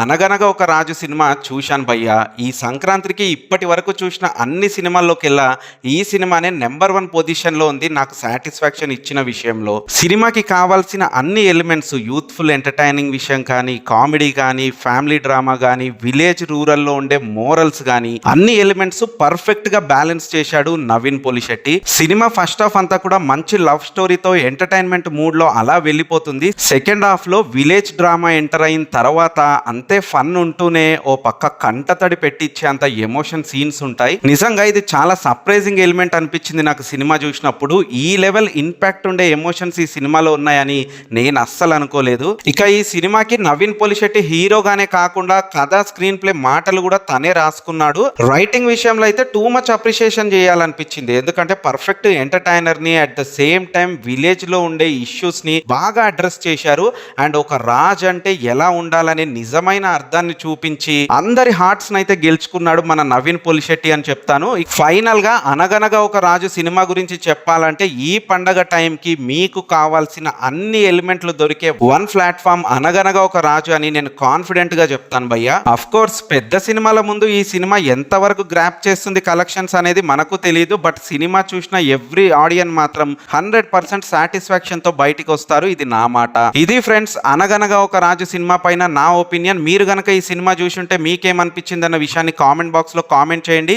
అనగనగా ఒక రాజు సినిమా చూశాను భయ్యా. ఈ సంక్రాంతికి ఇప్పటి వరకు చూసిన అన్ని సినిమాల్లోకెల్లా ఈ సినిమానే నెంబర్ 1 పొజిషన్‌లో ఉంది నాకు సాటిస్ఫాక్షన్ ఇచ్చిన విషయంలో. సినిమాకి కావాల్సిన అన్ని ఎలిమెంట్స్ యూత్‌ఫుల్ ఎంటర్‌టైనింగ్ విషయం కానీ, కామెడీ కానీ, ఫ్యామిలీ డ్రామా గానీ, విలేజ్ రూరల్‌లో ఉండే మోరల్స్ గానీ అన్ని ఎలిమెంట్స్ పర్ఫెక్ట్‌గా బ్యాలెన్స్ చేశాడు నవీన్ పోలిశెట్టి. సినిమా ఫస్ట్ హాఫ్ అంతా కూడా మంచి లవ్ స్టోరీతో ఎంటర్‌టైన్‌మెంట్ మూడ్‌లో అలా వెళ్ళిపోతుంది. సెకండ్ హాఫ్‌లో విలేజ్ డ్రామా ఎంటర్ అయిన తర్వాత అంతే ఫన్ ఉంటూనే ఓ పక్క కంటతడి పెట్టించే అంత ఎమోషన్ సీన్స్ ఉంటాయి. నిజంగా ఇది చాలా సర్ప్రైజింగ్ ఎలిమెంట్ అనిపించింది నాకు సినిమా చూసినప్పుడు. ఈ లెవెల్ ఇంపాక్ట్ ఉండే ఎమోషన్స్ ఈ సినిమాలో ఉన్నాయని నేను అస్సలు అనుకోలేదు. ఇక ఈ సినిమాకి నవీన్ పోలిశెట్టి హీరోగానే కాకుండా కథ, స్క్రీన్ ప్లే, మాటలు కూడా తనే రాసుకున్నాడు. రైటింగ్ విషయంలో అయితే టూ మచ్ అప్రిషియేషన్ చేయాలనిపించింది. ఎందుకంటే పర్ఫెక్ట్ ఎంటర్టైనర్ ని at the same time village లో ఉండే ఇష్యూస్ ని బాగా అడ్రస్ చేశారు. అండ్ ఒక రాజ్ అంటే ఎలా ఉండాలనే నిజమైన అర్థాన్ని చూపించి అందరి హార్ట్స్ అయితే గెలుచుకున్నాడు మన నవీన్ పోలిశెట్టి అని చెప్తాను. ఫైనల్ గా అనగనగా ఒక రాజు సినిమా గురించి చెప్పాలంటే ఈ పండగ టైంకి మీకు కావాల్సిన అన్ని ఎలిమెంట్లు దొరికే వన్ ప్లాట్ఫామ్ అనగనగా ఒక రాజు అని నేను కాన్ఫిడెంట్ గా చెప్తాను భయ్యా. అఫ్ కోర్స్ పెద్ద సినిమాల ముందు ఈ సినిమా ఎంతవరకు గ్రాప్ చేస్తుంది కలెక్షన్స్ అనేది మనకు తెలియదు. బట్ సినిమా చూసిన ఎవ్రీ ఆడియన్ మాత్రం 100% సాటిస్ఫాక్షన్ తో బయటికి వస్తారు. ఇది నా మాట. ఇది ఫ్రెండ్స్ అనగనగా ఒక రాజు సినిమా పైన నా ఒపీనియన్. మీరు గనక ఈ సినిమా చూసి ఉంటే మీకేమనిపించింది అన్న విషయాన్ని కామెంట్ బాక్స్ లో కామెంట్ చేయండి.